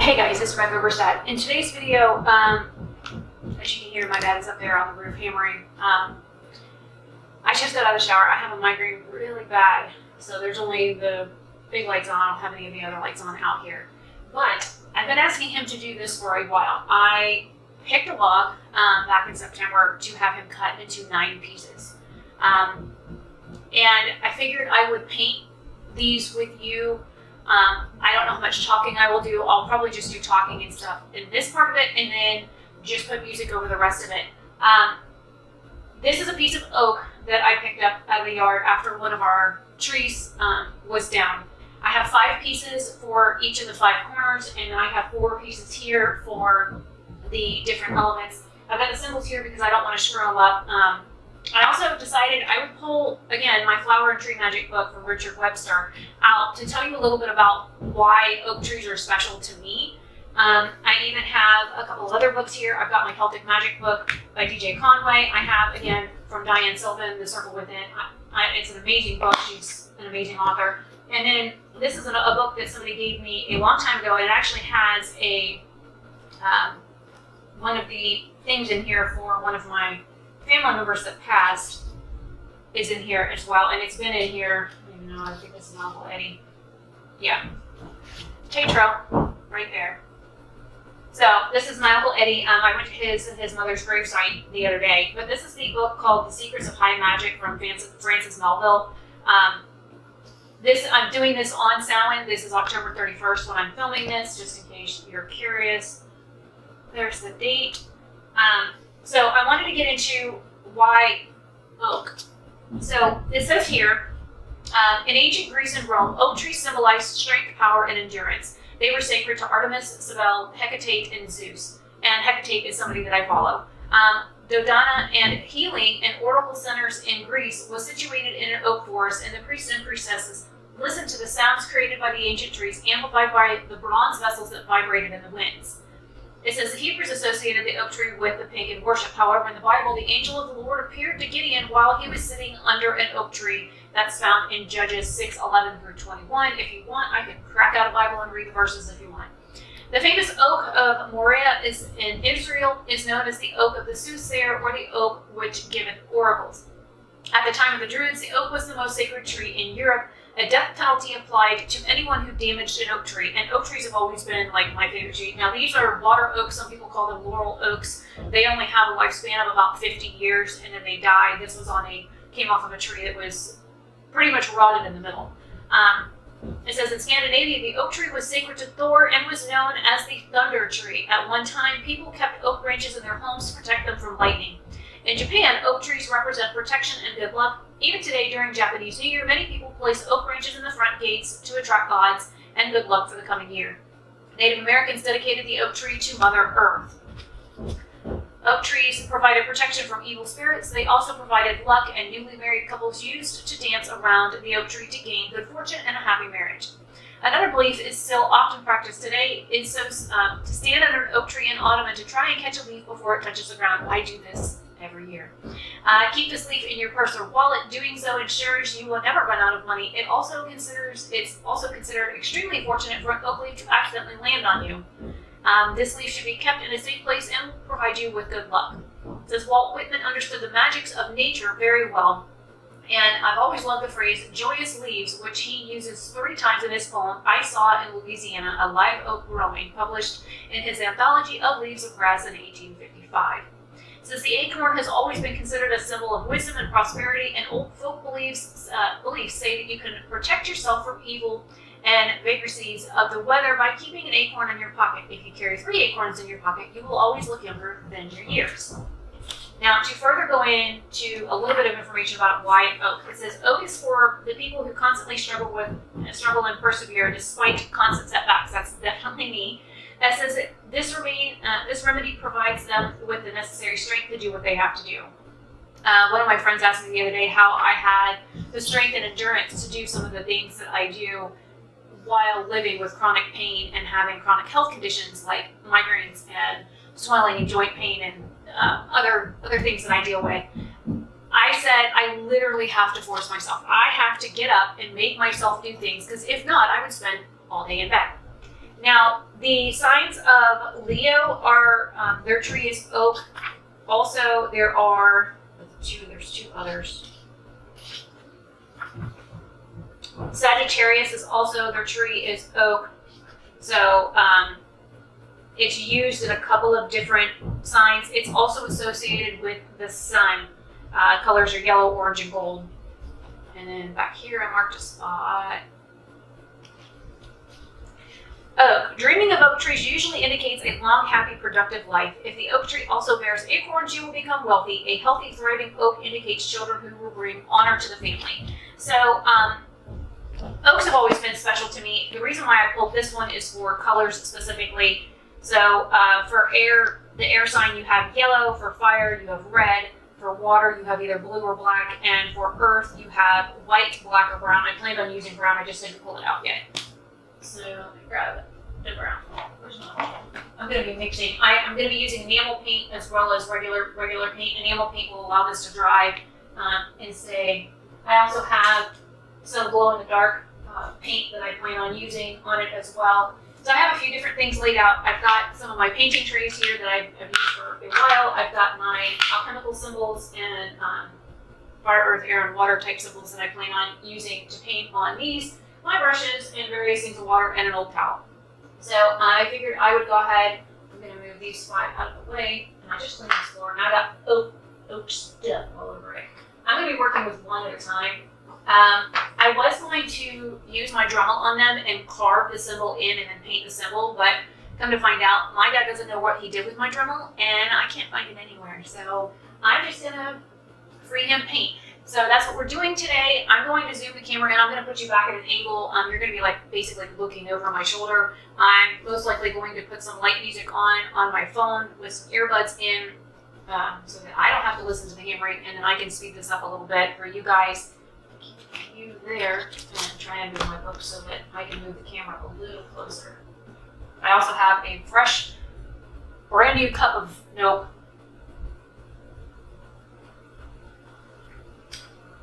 Hey guys, it's RebeccaLynOberstadt. In today's video, as you can hear, my dad is up there on the roof hammering. I just got out of the shower. I have a migraine really bad, so there's only the big lights on. I don't have any of the other lights on out here. But I've been asking him to do this for a while. I picked a log back in September to have him cut into 9 pieces. And I figured I would paint these with you. I don't know how much talking I will do. I'll probably just do talking and stuff in this part of it, and then just put music over the rest of it. This is a piece of oak that I picked up out of the yard after one of our trees was down. I have 5 pieces for each of the 5 corners, and I have 4 pieces here for the different elements. I've got the symbols here because I don't want to screw them up. I also decided I would pull, again, my Flower and Tree Magic book from Richard Webster out to tell you a little bit about why oak trees are special to me. I even have a couple of other books here. I've got my Celtic Magic book by DJ Conway. I have, again, from Diane Sylvan, The Circle Within. It's an amazing book. She's an amazing author. And then this is a book that somebody gave me a long time ago, and it actually has a one of the things in here for one of my family members that passed is in here as well, and it's been in here. I don't even know. I think this is Uncle Eddie. Yeah, Tetro, right there. So this is my Uncle Eddie. I went to his mother's gravesite the other day, but this is the book called The Secrets of High Magic from Frances Melville. I'm doing this on Samhain. This is October 31st when I'm filming this, just in case you're curious. There's the date. So I wanted to get into why oak. So it says here, in ancient Greece and Rome, oak trees symbolized strength, power, and endurance. They were sacred to Artemis, Cybele, Hecate, and Zeus. And Hecate is somebody that I follow. Dodona and healing and oracle centers in Greece was situated in an oak forest, and the priests and priestesses listened to the sounds created by the ancient trees, amplified by the bronze vessels that vibrated in the winds. It says the Hebrews associated the oak tree with the pagan worship. However, in the Bible, the angel of the Lord appeared to Gideon while he was sitting under an oak tree. That's found in Judges 6:11 through 21. If you want, I can crack out a Bible and read the verses if you want. The famous oak of Moriah in Israel is known as the oak of the Soothsayer, or the oak which giveth oracles. At the time of the Druids, the oak was the most sacred tree in Europe. A death penalty applied to anyone who damaged an oak tree, and oak trees have always been like my favorite tree. Now these are water oaks. Some people call them laurel oaks. They only have a lifespan of about 50 years, and then they die. This was came off of a tree that was pretty much rotted in the middle. It says in Scandinavia, the oak tree was sacred to Thor and was known as the thunder tree. At one time, people kept oak branches in their homes to protect them from lightning. In Japan, oak trees represent protection and good luck. Even today, during Japanese New Year, many people place oak branches in the front gates to attract gods and good luck for the coming year. Native Americans dedicated the oak tree to Mother Earth. Oak trees provided protection from evil spirits. They also provided luck, and newly married couples used to dance around the oak tree to gain good fortune and a happy marriage. Another belief is still often practiced today is to stand under an oak tree in autumn and to try and catch a leaf before it touches the ground. I do this every year. Keep this leaf in your purse or wallet. Doing so ensures you will never run out of money. It's also considered extremely fortunate for an oak leaf to accidentally land on you. This leaf should be kept in a safe place and will provide you with good luck. It says Walt Whitman understood the magics of nature very well, and I've always loved the phrase "joyous leaves," which he uses 3 times in his poem "I Saw in Louisiana a Live Oak Growing," published in his anthology of Leaves of Grass in 1855. Since the acorn has always been considered a symbol of wisdom and prosperity, and old folk beliefs say that you can protect yourself from evil and vagaries of the weather by keeping an acorn in your pocket. If you carry 3 acorns in your pocket, you will always look younger than your years. Now, to further go into a little bit of information about why oak, it says oak is for the people who constantly struggle and persevere despite constant setbacks. That's definitely me. That says that this remedy provides them with the necessary strength to do what they have to do. One of my friends asked me the other day how I had the strength and endurance to do some of the things that I do while living with chronic pain and having chronic health conditions like migraines and swelling and joint pain and other things that I deal with. I said I literally have to force myself. I have to get up and make myself do things, because if not, I would spend all day in bed. Now, the signs of Leo are, their tree is oak. Also, there's two others. Sagittarius is also, their tree is oak. So, it's used in a couple of different signs. It's also associated with the sun. Colors are yellow, orange, and gold. And then back here, I marked a spot. Oak. Dreaming of oak trees usually indicates a long, happy, productive life. If the oak tree also bears acorns, you will become wealthy. A healthy, thriving oak indicates children who will bring honor to the family. So, oaks have always been special to me. The reason why I pulled this one is for colors specifically. So, for air, the air sign, you have yellow. For fire, you have red. For water, you have either blue or black. And for earth, you have white, black, or brown. I planned on using brown. I just didn't pull it out yet. So let me grab the brown. Where's my? I'm going to be mixing. I'm going to be using enamel paint as well as regular paint. Enamel paint will allow this to dry and stay. I also have some glow in the dark paint that I plan on using on it as well. So I have a few different things laid out. I've got some of my painting trays here that I've used for a while. I've got my alchemical symbols and fire, earth, air, and water type symbols that I plan on using to paint on these. My brushes and various things of water and an old towel. So I figured I would go ahead. I'm going to move these 5 out of the way. And I just cleaned this floor. And I got oak stuff all over it. I'm going to be working with one at a time. I was going to use my Dremel on them and carve the symbol in and then paint the symbol. But come to find out, my dad doesn't know what he did with my Dremel. And I can't find it anywhere. So I'm just going to free him paint. So that's what we're doing today. I'm going to zoom the camera in. I'm going to put you back at an angle. You're going to be like basically looking over my shoulder. I'm most likely going to put some light music on my phone with some earbuds in so that I don't have to listen to the hammering, and then I can speed this up a little bit for you guys. Keep you there and try and move my book so that I can move the camera a little closer. I also have a fresh, brand new cup of nope.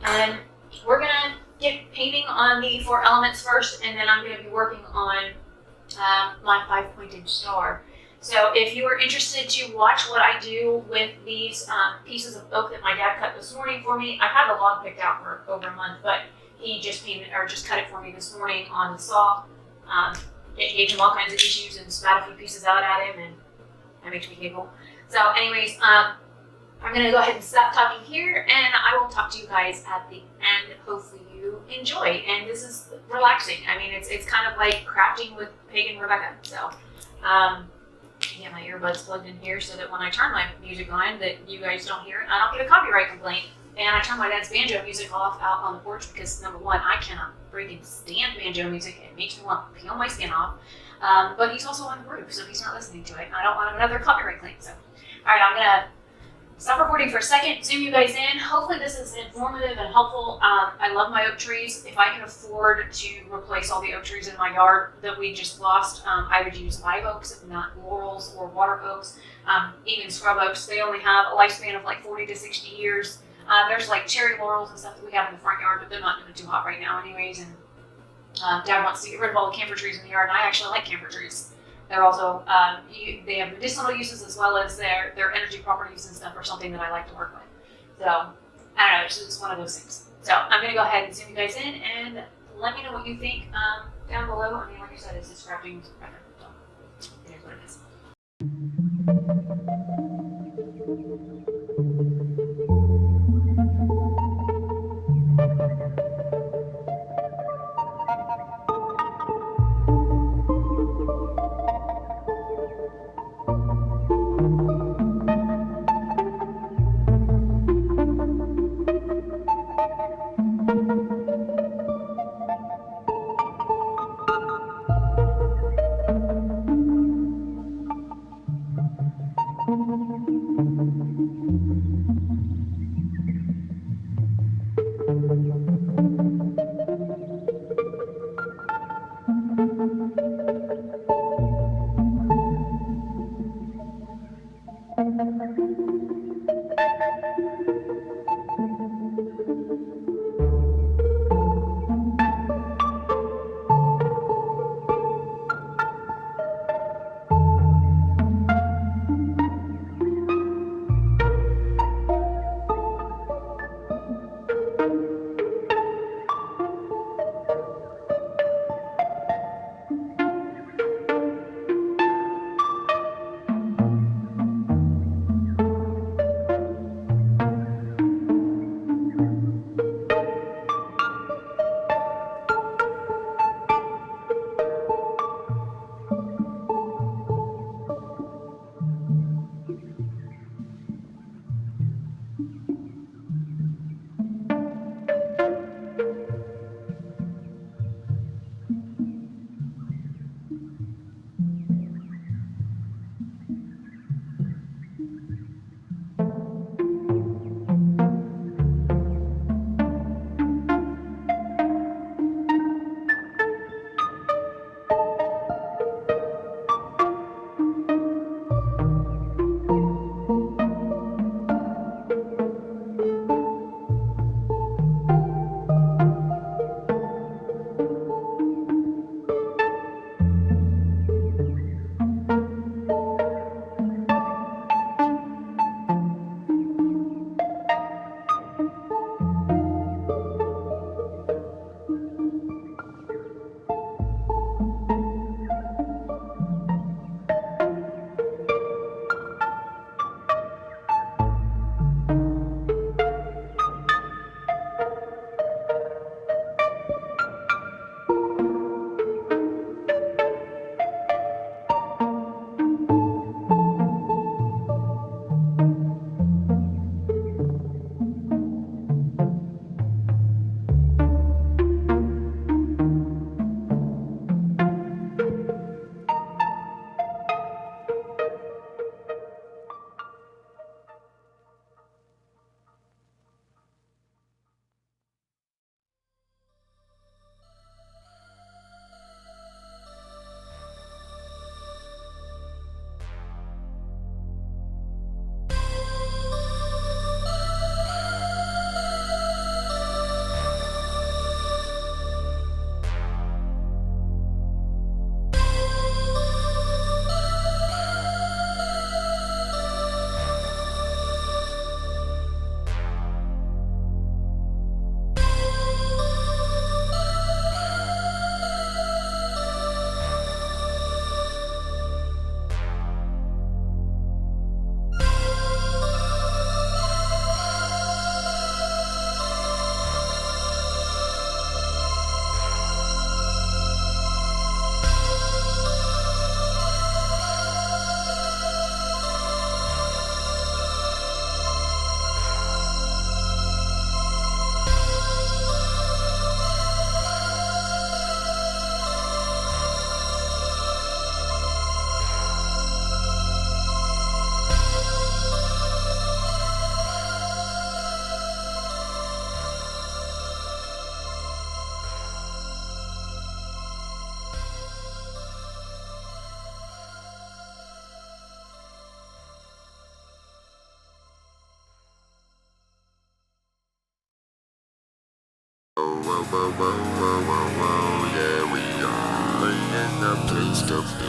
And we're going to get painting on the 4 elements first, and then I'm going to be working on my 5-pointed star. So if you are interested to watch what I do with these pieces of oak that my dad cut this morning for me, I've had the log picked out for over a month, but he just cut it for me this morning on the saw. It gave him all kinds of issues and spat a few pieces out at him, and that makes me giggle. So anyways, I'm going to go ahead and stop talking here, and I will talk to you guys at the end. Hopefully you enjoy, and this is relaxing. I mean, it's kind of like crafting with Pagan Rebecca. So, get my earbuds plugged in here so that when I turn my music on, that you guys don't hear it, and I don't get a copyright complaint. And I turn my dad's banjo music off out on the porch because, number one, I cannot freaking stand banjo music. It makes me want to peel my skin off. But he's also on the roof, so he's not listening to it. And I don't want another copyright claim. So, all right, I'm going to stop recording for a second, zoom you guys in. Hopefully this is informative and helpful. I love my oak trees. If I can afford to replace all the oak trees in my yard that we just lost, I would use live oaks, if not laurels or water oaks, even scrub oaks. They only have a lifespan of like 40 to 60 years. There's like cherry laurels and stuff that we have in the front yard, but they're not doing too hot right now anyways. And Dad wants to get rid of all the camphor trees in the yard, and I actually like camphor trees. They're also, they have medicinal uses as well as their energy properties and stuff are something that I like to work with. So, I don't know, it's just one of those things. So, I'm going to go ahead and zoom you guys in and let me know what you think down below. I mean, like I said, it's just crafting record. So, it is what it is. Yeah, we are in the place to be.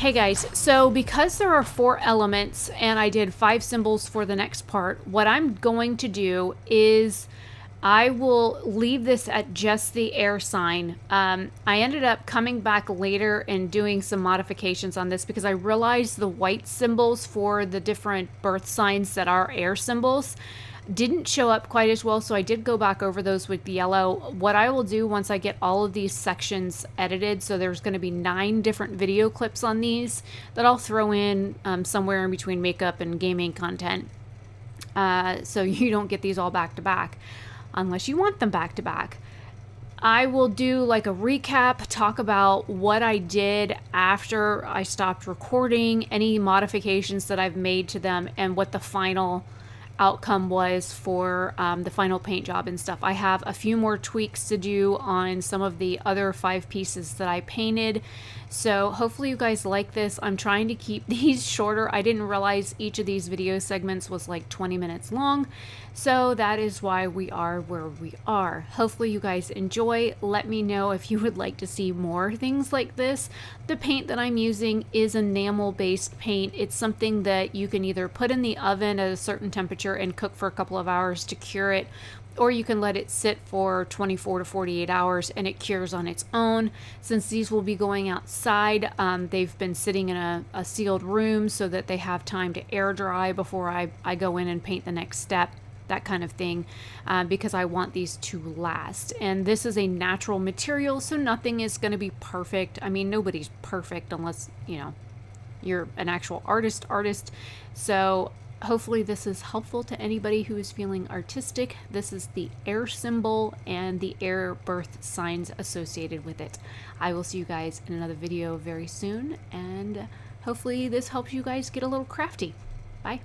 Hey guys, so because there are 4 elements and I did 5 symbols for the next part, what I'm going to do is I will leave this at just the air sign. I ended up coming back later and doing some modifications on this because I realized the white symbols for the different birth signs that are air symbols didn't show up quite as well, so I did go back over those with the yellow. What I will do once I get all of these sections edited, so there's going to be 9 different video clips on these that I'll throw in somewhere in between makeup and gaming content, so you don't get these all back to back unless you want them back to back. I will do like a recap, talk about what I did after I stopped recording, any modifications that I've made to them, and what the final outcome was for the final paint job and stuff. I have a few more tweaks to do on some of the other 5 pieces that I painted. So hopefully you guys like this. I'm trying to keep these shorter. I didn't realize each of these video segments was like 20 minutes long. So that is why we are where we are. Hopefully you guys enjoy. Let me know if you would like to see more things like this. The paint that I'm using is enamel based paint. It's something that you can either put in the oven at a certain temperature and cook for a couple of hours to cure it, or you can let it sit for 24 to 48 hours and it cures on its own. Since these will be going outside, they've been sitting in a sealed room so that they have time to air dry before I go in and paint the next step, that kind of thing, because I want these to last. And this is a natural material, so nothing is going to be perfect. I mean, nobody's perfect unless, you know, you're an actual artist. So hopefully this is helpful to anybody who is feeling artistic. This is the air symbol and the air birth signs associated with it. I will see you guys in another video very soon, and hopefully this helps you guys get a little crafty. Bye.